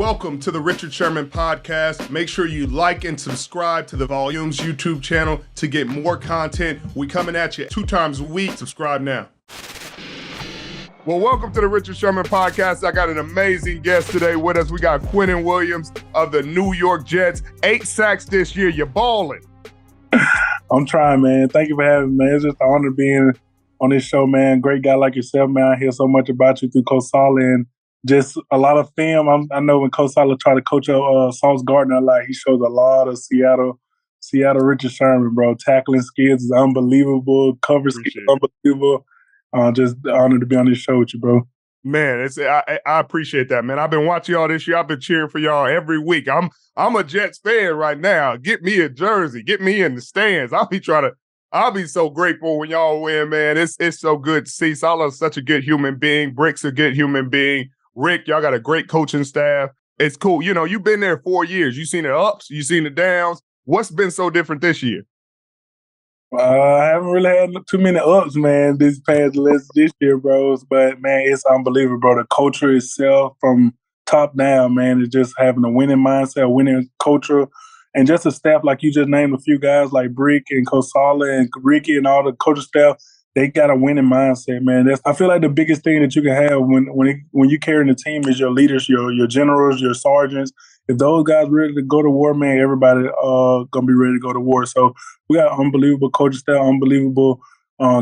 Welcome to the Richard Sherman podcast. Make sure you like and subscribe to the Volumes YouTube channel to get more content. We coming at you 2 times a week. Subscribe now. Well, welcome to the Richard Sherman podcast. I got an amazing guest today with us. We got Quinnen Williams of the New York Jets. 8 sacks this year. You're balling. I'm trying, man. Thank you for having me, man. It's just an honor being on this show, man. Great guy like yourself, man. I hear so much about you through Coach Saleh and just a lot of film. I know when Coach Saleh tried to coach Sauce Gardner a lot, he shows a lot of Seattle Richard Sherman, bro. Tackling skills is unbelievable. Cover skills is unbelievable. Just honored to be on this show with you, bro. Man, I appreciate that, man. I've been watching y'all this year. I've been cheering for y'all every week. I'm a Jets fan right now. Get me a jersey. Get me in the stands. I'll be so grateful when y'all win, man. It's so good to see. Saleh's such a good human being. Brick's a good human being. Rick, y'all got a great coaching staff. It's cool. You know, you've been there 4 years. You've seen the ups. You've seen the downs. What's been so different this year? I haven't really had too many ups, man, this year, bros. But, man, it's unbelievable, bro. The culture itself from top down, man, is just having a winning mindset, a winning culture. And just a staff like you just named a few guys like Brick and Coach Saleh and Ricky and all the coaching staff. They got a winning mindset, man. I feel like the biggest thing that you can have when you carrying the team is your leaders, your generals, your sergeants. If those guys ready to go to war, man, everybody gonna be ready to go to war. So we got unbelievable coaching staff, unbelievable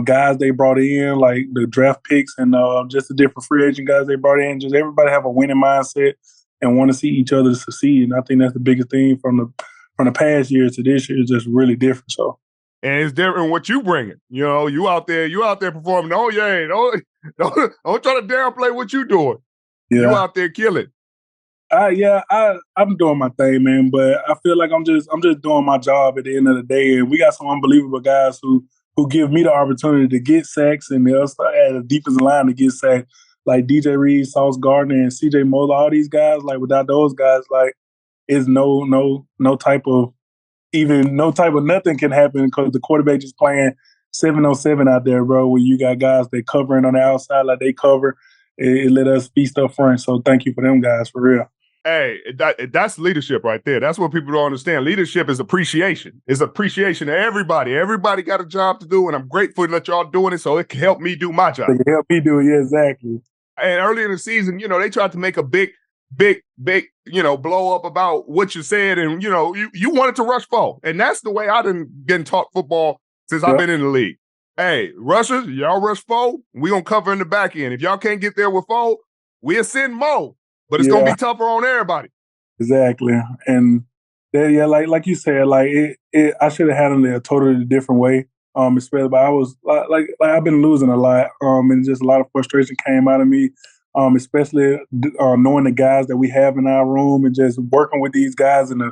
guys they brought in, like the draft picks and just the different free agent guys they brought in. Just everybody have a winning mindset and want to see each other succeed. And I think that's the biggest thing from the past years to this year is just really different. So. And it's different what you bringing. You know, you out there performing. Oh yeah, don't try to downplay what you doing. Yeah. You out there killing. I'm doing my thing, man. But I feel like I'm just doing my job at the end of the day. And we got some unbelievable guys who give me the opportunity to get sacks and they'll start at the defensive line to get sacks, like DJ Reed, Sauce Gardner, and CJ Moeller. All these guys, like without those guys, like it's no type of nothing can happen because the quarterback just playing 7-on-7 out there, bro, where you got guys they covering on the outside like they cover. It let us feast up front. So thank you for them guys, for real. Hey, that's leadership right there. That's what people don't understand. Leadership is appreciation. It's appreciation to everybody. Everybody got a job to do, and I'm grateful that y'all doing it so it can help me do my job. It can help me do it, yeah, exactly. And early in the season, they tried to make a big, blow up about what you said. And, you wanted to rush forward. And that's the way I've been taught football since I've been in the league. Hey, rushers, y'all rush forward. We're going to cover in the back end. If y'all can't get there with forward, we'll send more. But it's going to be tougher on everybody. Exactly. And, like you said, like I should have handled it a totally different way. Especially, but I was like I've been losing a lot. And just a lot of frustration came out of me. Especially knowing the guys that we have in our room and just working with these guys and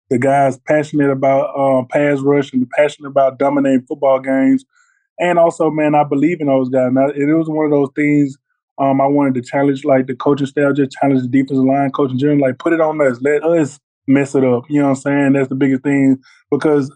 the guys passionate about pass rush and passionate about dominating football games. And also, man, I believe in those guys. Now, it was one of those things I wanted to challenge, like the coaching staff, just challenge the defensive line coach in general, like put it on us. Let us mess it up. You know what I'm saying? That's the biggest thing because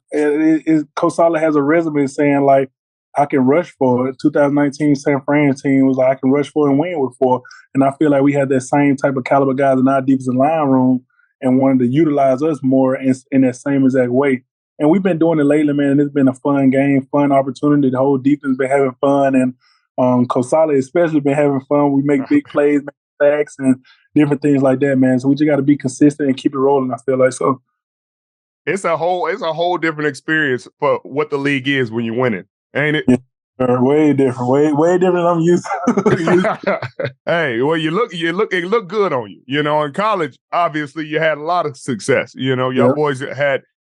Coach Saleh has a resume saying, like, I can rush for it. 2019 San Fran team was like, I can rush for it and win with 4. And I feel like we had that same type of caliber guys in our defensive line room and wanted to utilize us more in that same exact way. And we've been doing it lately, man, and it's been a fun game, fun opportunity. The whole defense been having fun, and Coach Saleh especially been having fun. We make big plays, make sacks, and different things like that, man. So we just got to be consistent and keep it rolling, I feel like. So it's a whole different experience for what the league is when you're winning. Ain't it? Yeah, way different. Way different than I'm used to. Hey, well, it looked good on you. In college, obviously, you had a lot of success. Y'all boys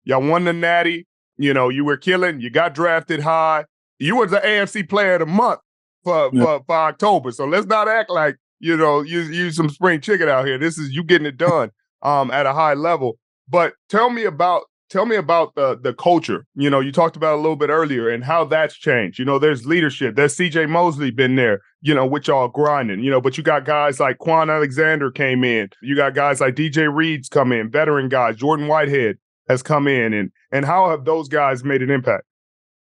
y'all won the Natty. You were killing. You got drafted high. You were the AFC Player of the Month for October. So let's not act like you some spring chicken out here. This is you getting it done at a high level. But tell me about the culture. You talked about it a little bit earlier and how that's changed. There's leadership. There's CJ Mosley been there, with y'all grinding, but you got guys like Quan Alexander came in. You got guys like DJ Reed's come in, veteran guys. Jordan Whitehead has come in. And how have those guys made an impact?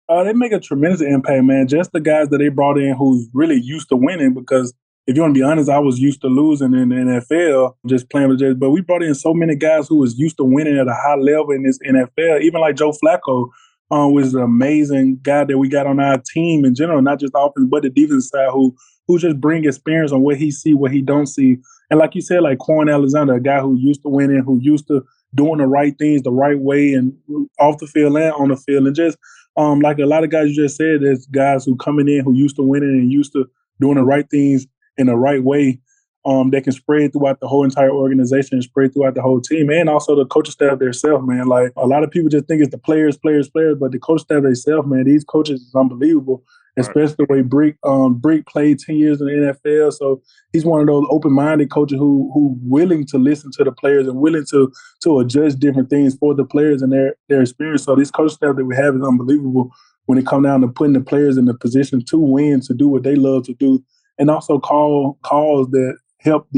They make a tremendous impact, man. Just the guys that they brought in who's really used to winning because if you want to be honest, I was used to losing in the NFL, just playing with Jets. But we brought in so many guys who was used to winning at a high level in this NFL. Even like Joe Flacco was an amazing guy that we got on our team in general, not just the offense, but the defense side, who just bring experience on what he see, what he don't see. And like you said, like Quan Alexander, a guy who used to winning, who used to doing the right things the right way and off the field and on the field. And just like a lot of guys you just said, there's guys who coming in who used to winning and used to doing the right things in the right way, that can spread throughout the whole entire organization and spread throughout the whole team, and also the coaching staff themselves, man. Like a lot of people just think it's the players, but the coach staff themselves, man, these coaches is unbelievable. Especially the way Brick played 10 years in the NFL. So he's one of those open-minded coaches who willing to listen to the players and willing to adjust different things for the players and their experience. So this coach staff that we have is unbelievable when it comes down to putting the players in the position to win, to do what they love to do, and also call calls that help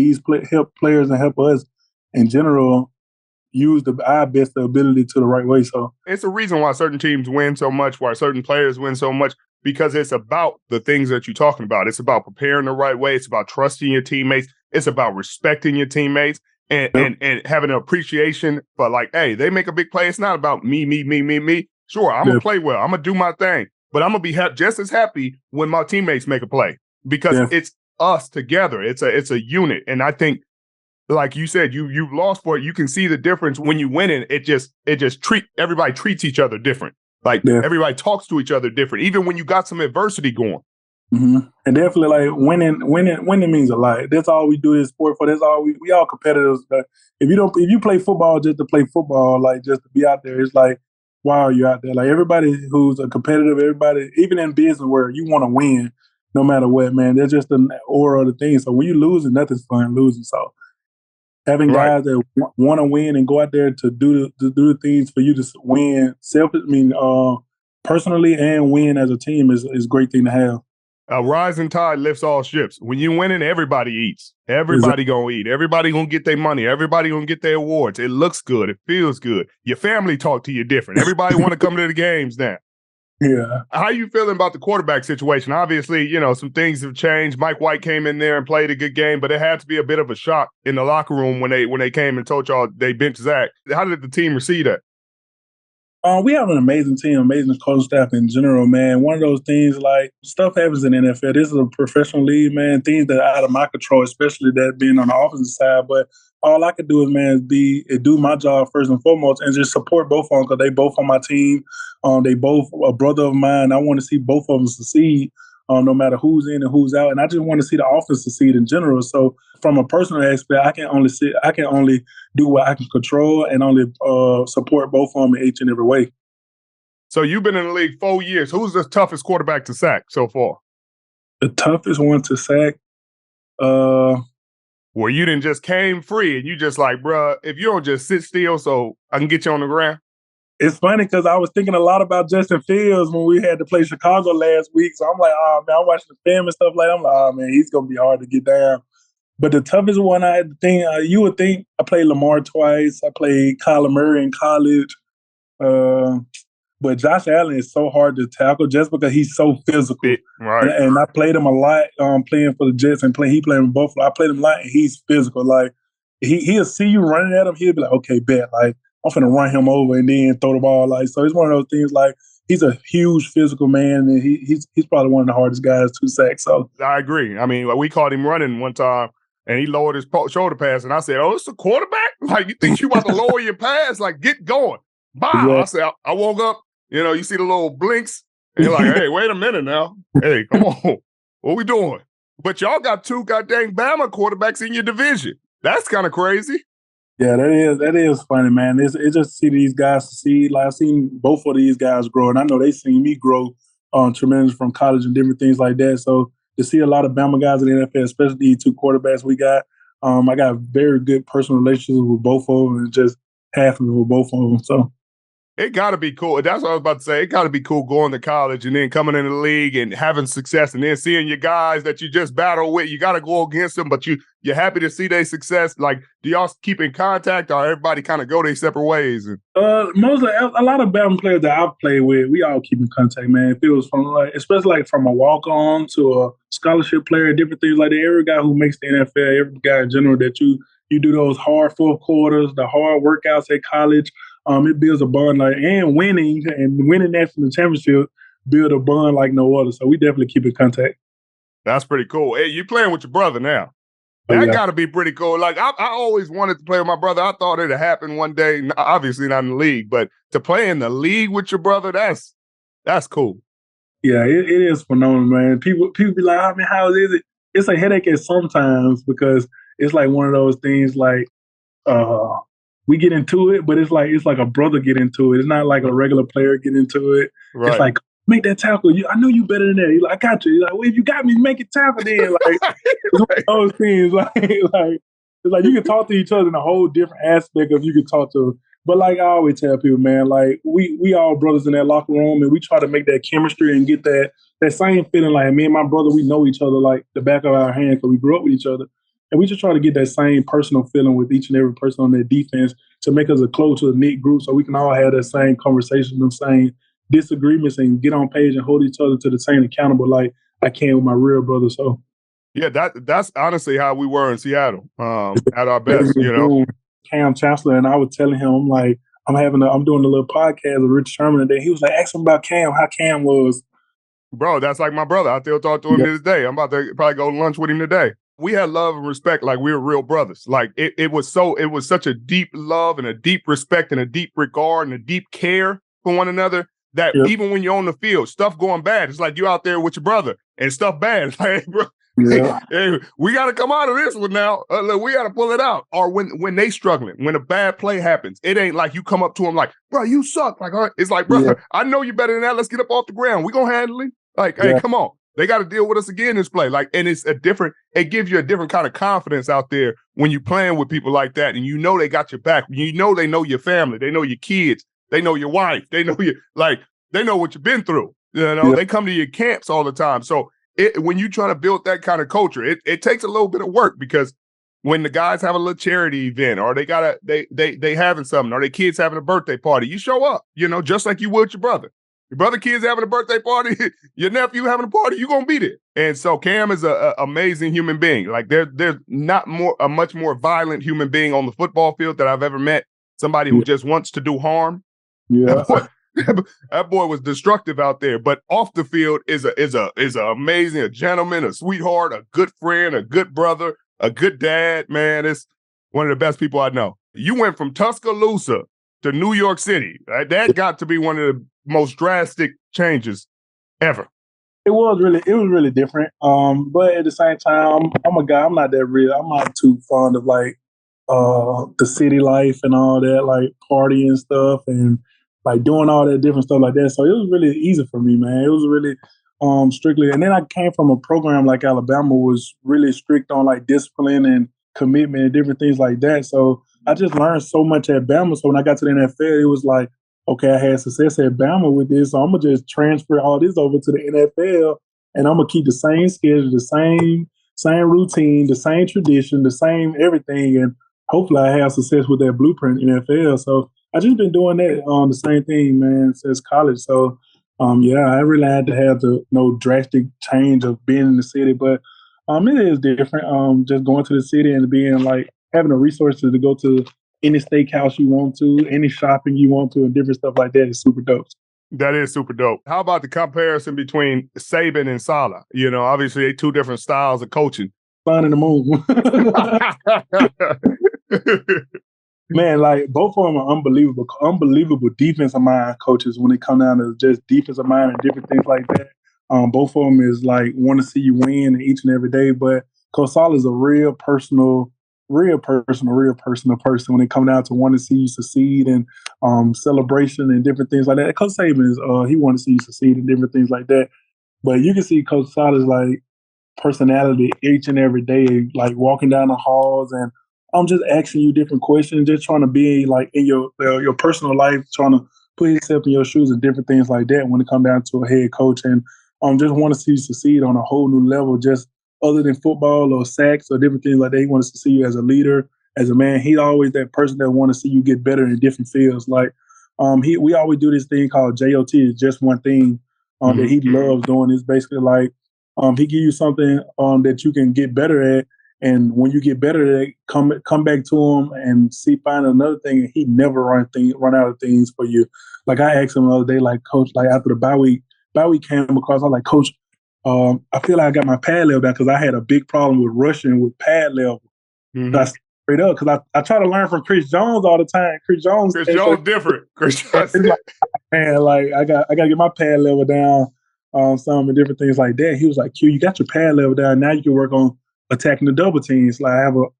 help players and help us in general use our best ability to the right way. So it's a reason why certain teams win so much, why certain players win so much, because it's about the things that you're talking about. It's about preparing the right way. It's about trusting your teammates. It's about respecting your teammates and having an appreciation for, like, hey, they make a big play. It's not about me. Sure, I'm going to play well. I'm going to do my thing. But I'm going to be just as happy when my teammates make a play, because it's us together. It's a unit. And I think, like you said, you've lost for it. You can see the difference when you win it. Everybody treats each other different. Like everybody talks to each other different, even when you got some adversity going. Mm-hmm. And definitely, like winning means a lot. That's all we do this sport for. That's all we all competitors. If you play football just to play football, like just to be out there, it's like, why are you out there? Like everybody who's a competitive, everybody, even in business where you want to win, no matter what, man. There's just an aura of the thing. So when you losing, nothing's fun losing. So having guys that want to win and go out there to do the things for you to win, personally and win as a team is a great thing to have. A rising tide lifts all ships. When you winning, everybody eats. Everybody gonna eat. Everybody gonna get their money. Everybody gonna get their awards. It looks good. It feels good. Your family talk to you different. Everybody want to come to the games now. Yeah. How you feeling about the quarterback situation? Obviously, some things have changed. Mike White came in there and played a good game, but it had to be a bit of a shock in the locker room when they came and told y'all they benched Zach. How did the team receive that? We have an amazing team, amazing coaching staff in general, man. One of those things, like, stuff happens in the NFL. This is a professional league, man. Things that are out of my control, especially that being on the offensive side. But all I can do is do my job first and foremost and just support both of them, because they both on my team. They both a brother of mine. I want to see both of them succeed, no matter who's in and who's out. And I just want to see the offense succeed in general. So from a personal aspect, I can only do what I can control and only support both of them in each and every way. So you've been in the league 4 years. Who's the toughest quarterback to sack so far? The toughest one to sack? Where you didn't just came free and you just like, bruh, if you don't just sit still so I can get you on the ground. It's funny because I was thinking a lot about Justin Fields when we had to play Chicago last week. So I'm like, oh, man, I'm watching the film and stuff like that. I'm like, oh, man, he's going to be hard to get down. But the toughest one I had to think, you would think, I played Lamar twice. I played Kyler Murray in college. But Josh Allen is so hard to tackle just because he's so physical. Right. And I played him a lot playing for the Jets and he played in Buffalo. I played him a lot and he's physical. Like, he'll see you running at him. He'll be like, okay, bet. Like, I'm finna run him over and then throw the ball. Like, so it's one of those things. Like, he's a huge physical man, and he's probably one of the hardest guys to sack. So I agree. I mean, we caught him running one time, and he lowered his shoulder pass, and I said, "Oh, it's a quarterback? Like, you think you about to lower your pass? Like, get going!" Bye. Yeah. I said, I woke up. You see the little blinks, and you're like, "Hey, wait a minute now. Hey, come on, what we doing?" But y'all got 2 goddamn Bama quarterbacks in your division. That's kind of crazy. Yeah, that is funny, man. It's just to see these guys succeed. Like, I've seen both of these guys grow, and I know they've seen me grow tremendous from college and different things like that. So to see a lot of Bama guys in the NFL, especially these 2 quarterbacks we got, I got very good personal relationships with both of them and just happy with both of them. So It got to be cool. That's what I was about to say. It got to be cool going to college and then coming in the league and having success and then seeing your guys that you just battle with. You got to go against them, but you're happy to see their success. Like, do y'all keep in contact or everybody kind of go their separate ways? A lot of Bama players that I've played with, we all keep in contact, man. If it was from especially like from a walk-on to a scholarship player, different things like that. Every guy who makes the NFL, every guy in general that you do those hard fourth quarters, the hard workouts at college. It builds a bond and winning national championship build a bond like no other. So we definitely keep in contact. That's pretty cool. Hey, you playing with your brother now. That got to be pretty cool. Like, I always wanted to play with my brother. I thought it'd happen one day. Obviously not in the league, but to play in the league with your brother, that's cool. Yeah, it is phenomenal, man. People be like, "I mean, how is it?" It's a headache at sometimes because it's like one of those things like we get into it, but it's like a brother get into it. It's not like a regular player get into it. Right. It's like, make that tackle. I know you better than that. He's like, I got you. He's like, well, if you got me, make it tackle then. Like, it's one of those things. It's like you can talk to each other in a whole different aspect of you can talk to. But like I always tell people, man, like we all brothers in that locker room, and we try to make that chemistry and get that same feeling. Like me and my brother, we know each other like the back of our hand because we grew up with each other. And we just try to get that same personal feeling with each and every person on that defense to make us a close to a knit group so we can all have that same conversation, the same disagreements, and get on page and hold each other to the same accountable like I can with my real brother. So yeah, that's honestly how we were in Seattle, at our best, you know. Cam Chancellor, and I was telling him, I'm like, I'm doing a little podcast with Rich Sherman today. He was like, ask him about Cam, how Cam was. Bro, that's like my brother. I still talk to him to this day. I'm about to probably go to lunch with him today. We had love and respect like we were real brothers. Like it was such a deep love and a deep respect and a deep regard and a deep care for one another that even when you're on the field, stuff going bad, it's like you out there with your brother and stuff bad. It's like, hey, bro, hey, we got to come out of this one now. We got to pull it out. Or when they struggling, when a bad play happens, it ain't like you come up to them like, bro, you suck. Like, it's like, bro, I know you better than that. Let's get up off the ground. We gonna handle it. Like, hey, come on. They got to deal with us again this play. Like, and it gives you a different kind of confidence out there when you're playing with people like that. And you know they got your back. You know they know your family. They know your kids. They know your wife. They know you. Like, they know what you've been through. You know, they come to your camps all the time. So when you try to build that kind of culture, it takes a little bit of work because when the guys have a little charity event or they having something or their kids having a birthday party, you show up, you know, just like you would your brother. Your brother kids having a birthday party, your nephew having a party, you're going to be there. And so Cam is an amazing human being. Like there's not a much more violent human being on the football field that I've ever met. Somebody who just wants to do harm. Yeah. That boy was destructive out there, but off the field is a amazing, a gentleman, a sweetheart, a good friend, a good brother, a good dad. Man, it's one of the best people I know. You went from Tuscaloosa to New York City. Right? That got to be one of the most drastic changes ever. It was really different. But at the same time, I'm a guy. I'm not that real. I'm not too fond of like the city life and all that, like partying and stuff and like doing all that different stuff like that. So it was really easy for me, man. It was really strictly. And then I came from a program like Alabama was really strict on like discipline and commitment and different things like that. So I just learned so much at Bama. So when I got to the NFL, it was like, okay, I had success at Bama with this, so I'm going to just transfer all this over to the NFL, and I'm going to keep the same schedule, the same routine, the same tradition, the same everything, and hopefully I have success with that blueprint in NFL. So I just been doing that the same thing, man, since college. So, I really had to have the drastic change of being in the city, but it is different. Just going to the city and being like having the resources to go to any steakhouse you want to, any shopping you want to, and different stuff like that is super dope. That is super dope. How about the comparison between Saban and Saleh? You know, obviously they two different styles of coaching. Sun and the moon. Man, like both of them are unbelievable defensive mind coaches when it comes down to just defensive mind and different things like that. Both of them is like want to see you win each and every day, but Coach Saleh is a real personal when it comes down to wanting to see you succeed and celebration and different things like that. Coach Saban is he wants to see you succeed and different things like that. But you can see Coach Saleh's like personality each and every day, like walking down the halls and I'm just asking you different questions, just trying to be like in your personal life, trying to put himself in your shoes and different things like that when it comes down to a head coach. And just want to see you succeed on a whole new level, just other than football or sacks or different things like that. He wants to see you as a leader, as a man. He's always that person that want to see you get better in different fields. Like we always do this thing called JOT, is just one thing that he loves doing. Is basically like he give you something that you can get better at. And when you get better at it, come back to him and find another thing. And he never run out of things for you. Like I asked him the other day, like, Coach, like after the bye week came across, I was like, Coach, I feel like I got my pad level down because I had a big problem with rushing with pad level. I straight up because I try to learn from Chris Jones all the time. Chris Jones different. Chris Jones, like, man, like I got to get my pad level down, some and different things like that. He was like, Q, you got your pad level down. Now you can work on attacking the double teams. Like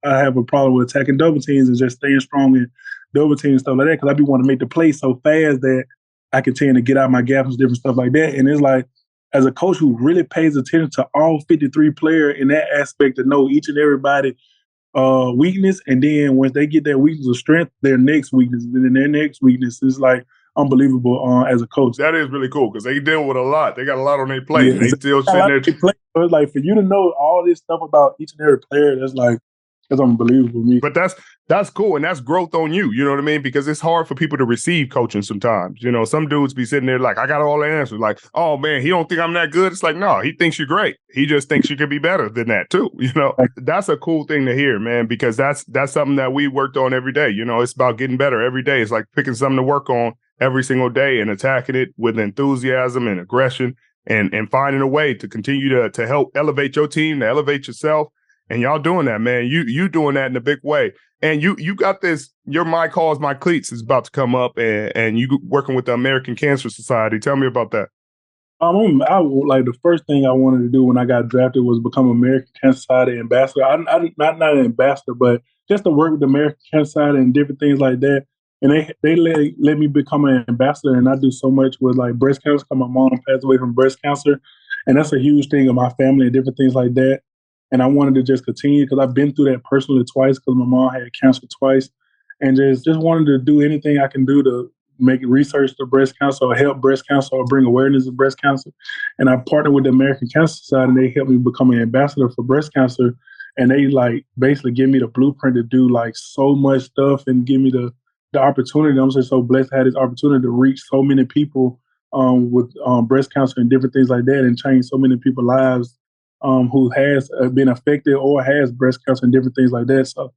I have a problem with attacking double teams and just staying strong in double teams and stuff like that because I be wanting to make the play so fast that I can tend to get out my gaps and different stuff like that. And it's like, as a coach who really pays attention to all 53 players in that aspect to know each and everybody weakness, and then once they get their weakness or strength, their next weakness, and then their next weakness is like unbelievable as a coach. That is really cool because they deal with a lot. They got a lot on their plate. Yeah, they still sitting there. So it's like for you to know all this stuff about each and every player, that's unbelievable to me. But that's cool, and that's growth on you. You know what I mean? Because it's hard for people to receive coaching sometimes. You know, some dudes be sitting there like, I got all the answers. Like, oh man, he don't think I'm that good. It's like, no, he thinks you're great. He just thinks you could be better than that too. You know, that's a cool thing to hear, man. Because that's something that we worked on every day. You know, it's about getting better every day. It's like picking something to work on every single day and attacking it with enthusiasm and aggression and finding a way to continue to help elevate your team, to elevate yourself. And y'all doing that, man. You doing that in a big way. And you got this, your My Cause, My Cleats is about to come up and you working with the American Cancer Society. Tell me about that. Like the first thing I wanted to do when I got drafted was become American Cancer Society ambassador. Not an ambassador, but just to work with the American Cancer Society and different things like that. And they let me become an ambassador, and I do so much with like breast cancer because my mom passed away from breast cancer, and that's a huge thing in my family and different things like that. And I wanted to just continue because I've been through that personally twice because my mom had cancer twice, and just wanted to do anything I can do to make research to breast cancer or help breast cancer or bring awareness of breast cancer. And I partnered with the American Cancer Society, and they helped me become an ambassador for breast cancer. And they like basically give me the blueprint to do like so much stuff and give me the opportunity. I'm just so blessed to have this opportunity to reach so many people with breast cancer and different things like that and change so many people's lives who has been affected or has breast cancer and different things like that. So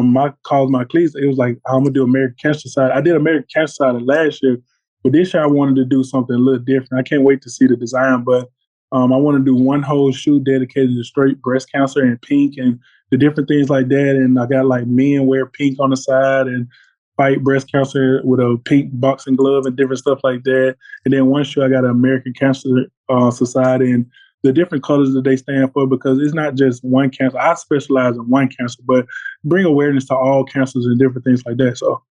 my cause, my cleats, it was like, I'm going to do American Cancer Society. I did American Cancer Society last year, but this year I wanted to do something a little different. I can't wait to see the design, but I want to do one whole shoe dedicated to straight breast cancer and pink and the different things like that. And I got like men wear pink on the side and fight breast cancer with a pink boxing glove and different stuff like that. And then one shoe I got an American Cancer Society and the different colors that they stand for, because it's not just one cancer. I specialize in one cancer, but bring awareness to all cancers and different things like that. So,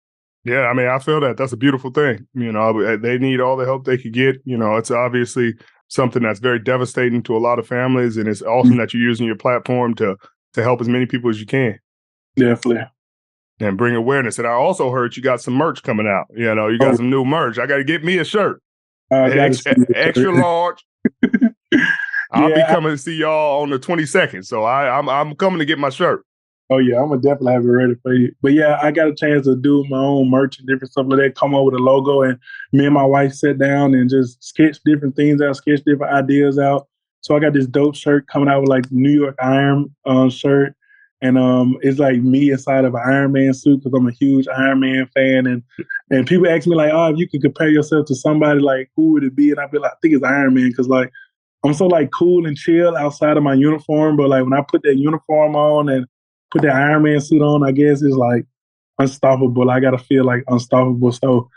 yeah, I mean, I feel that. That's a beautiful thing. You know, they need all the help they could get. You know, it's obviously something that's very devastating to a lot of families, and it's awesome that you're using your platform to help as many people as you can. Definitely. And bring awareness. And I also heard you got some merch coming out. You know, you got some new merch. I got to get me a shirt. Extra large. I'll be coming to see y'all on the 22nd. So I'm coming to get my shirt. Oh, yeah, I'm going to definitely have it ready for you. But, yeah, I got a chance to do my own merch and different stuff like that, come up with a logo. And me and my wife sat down and just sketched different things out, sketched different ideas out. So I got this dope shirt coming out with, like, New York Iron shirt. And it's like me inside of an Iron Man suit because I'm a huge Iron Man fan. And people ask me, like, oh, if you could compare yourself to somebody, like, who would it be? And I'd be like, I think it's Iron Man because, like, I'm so, like, cool and chill outside of my uniform. But, like, when I put that uniform on and put that Iron Man suit on, I guess it's, like, unstoppable. I got to feel, like, unstoppable. So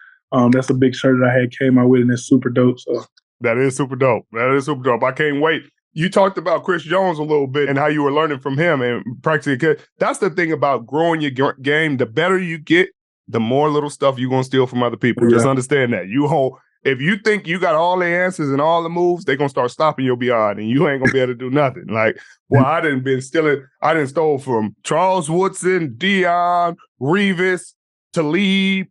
that's a big shirt that I had came out with, and it's super dope. So that is super dope. That is super dope. I can't wait. You talked about Chris Jones a little bit and how you were learning from him and practically. That's the thing about growing your game. The better you get, the more little stuff you're going to steal from other people. Yeah. Just understand that. If you think you got all the answers and all the moves, they're going to start stopping your beyond and you ain't going to be able to do nothing. Like, well, I didn't stole from Charles Woodson, Dion, Revis, Talib,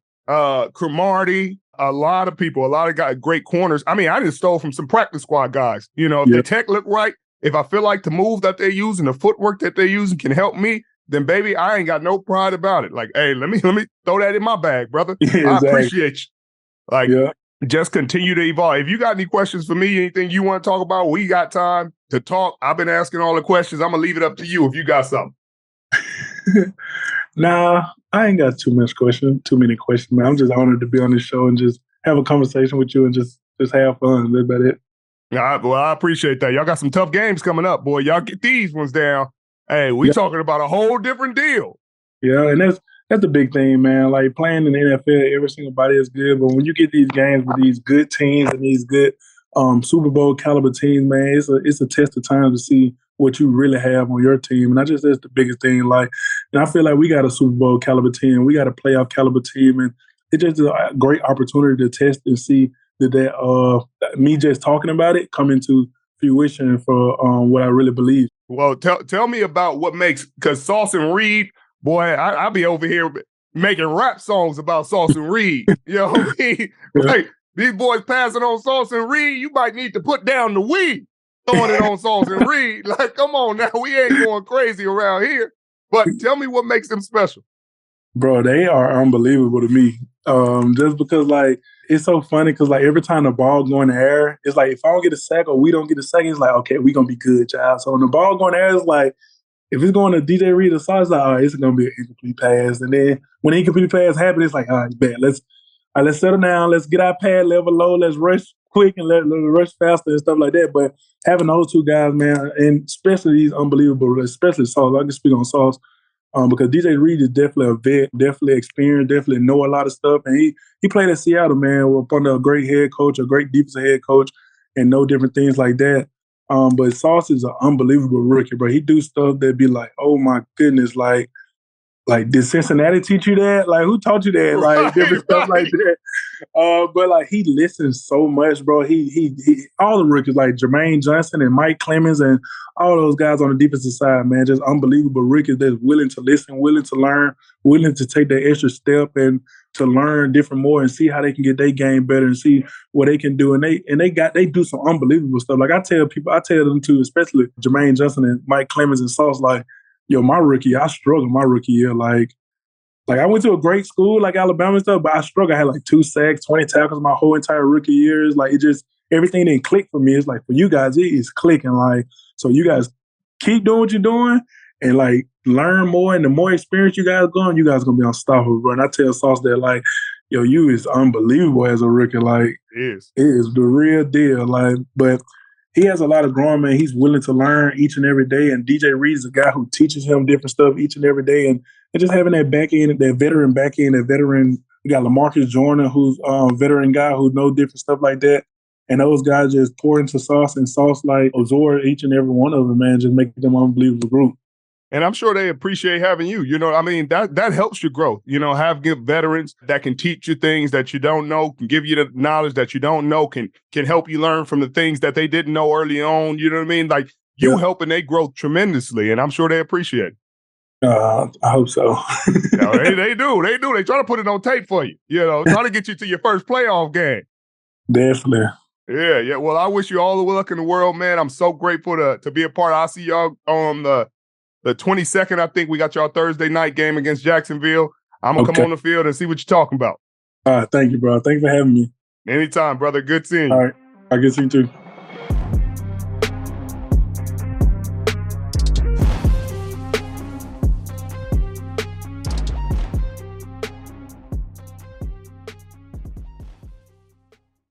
Cromartie, a lot of people, a lot of guys, great corners. I mean, I just stole from some practice squad guys. If the tech look right, if I feel like the move that they're using, the footwork that they're using can help me, then baby, I ain't got no pride about it. Like, hey, let me throw that in my bag, brother. Yeah, exactly. I appreciate you. Like, just continue to evolve. If you got any questions for me, anything you want to talk about, we got time to talk. I've been asking all the questions. I'm gonna leave it up to you if you got something. Nah, I ain't got too many questions, man. I'm just honored to be on this show and just have a conversation with you and just have fun. That's about it. Well, I appreciate that. Y'all got some tough games coming up, boy. Y'all get these ones down. Hey, we talking about a whole different deal. Yeah, and that's the big thing, man. Like playing in the NFL, every single body is good, but when you get these games with these good teams and these good Super Bowl caliber teams, man, it's a test of time to see what you really have on your team. And that's the biggest thing. Like, and I feel like we got a Super Bowl caliber team, we got a playoff caliber team, and it's just a great opportunity to test and see that me just talking about it come into fruition for what I really believe. Well, tell me about what makes, because Sauce and Reed, boy, I'll be over here making rap songs about Sauce and Reed. You know what I mean? Like, these boys passing on Sauce and Reed, you might need to put down the weed, throwing it on Sauce and Reed. Like, come on now, we ain't going crazy around here. But tell me what makes them special. Bro, they are unbelievable to me. Just because, like, it's so funny because, like, every time the ball go in the air, it's like, if I don't get a sack or we don't get a sack, it's like, okay, we're going to be good, child. So when the ball go in the air, it's like, if it's going to DJ Reed or Sauce, it's like, all right, it's going to be an incomplete pass. And then when the incomplete pass happens, it's like, all right, bet, let's settle down. Let's get our pad level low. Let's rush quick and let's rush faster and stuff like that. But having those two guys, man, and especially these unbelievable, especially Sauce, I can speak on Sauce, because DJ Reed is definitely a vet, definitely experienced, definitely know a lot of stuff. And he played at Seattle, man, up under a great head coach, a great defensive head coach, and know different things like that. But Sauce is an unbelievable rookie, bro. He do stuff that be like, oh my goodness, like did Cincinnati teach you that? Like, who taught you that? Like, different stuff like that. But like, he listens so much, bro. He all the rookies like Jermaine Johnson and Mike Clemens and all those guys on the defensive side, man, just unbelievable rookies that's willing to listen, willing to learn, willing to take that extra step and to learn different more and see how they can get their game better and see what they can do. And they do some unbelievable stuff. Like I tell them too, especially Jermaine Johnson and Mike Clemens and Sauce, like, yo, I struggled my rookie year. Like I went to a great school like Alabama and stuff, but I struggled. I had like 2 sacks, 20 tackles my whole entire rookie years. Like, it just, everything didn't click for me. It's like, for you guys, it is clicking. Like, so you guys keep doing what you're doing and like learn more. And the more experience you guys going to be unstoppable, bro. And I tell Sauce that, like, yo, you is unbelievable as a rookie. Like, it is the real deal. Like, but he has a lot of growing, man. He's willing to learn each and every day. And DJ Reed is a guy who teaches him different stuff each and every day. And just having that back end, that veteran back end, we got LaMarcus Joyner, who's a veteran guy who knows different stuff like that. And those guys just pour into Sauce, and Sauce like absorb each and every one of them, man, just make them an unbelievable group. And I'm sure they appreciate having you. You know, I mean, that helps your growth. You know, have good veterans that can teach you things that you don't know, can give you the knowledge that you don't know, can help you learn from the things that they didn't know early on. You know what I mean? Like, you helping their growth tremendously, and I'm sure they appreciate it. I hope so. You know, they do. They try to put it on tape for you. You know, try to get you to your first playoff game. Definitely. Yeah. Well, I wish you all the luck in the world, man. I'm so grateful to be a part. I'll see y'all on the 22nd. I think we got y'all Thursday night game against Jacksonville. I'm going to come on the field and see what you're talking about. All right. Thank you, bro. Thank you for having me. Anytime, brother. Good seeing you. All right. I can see you too.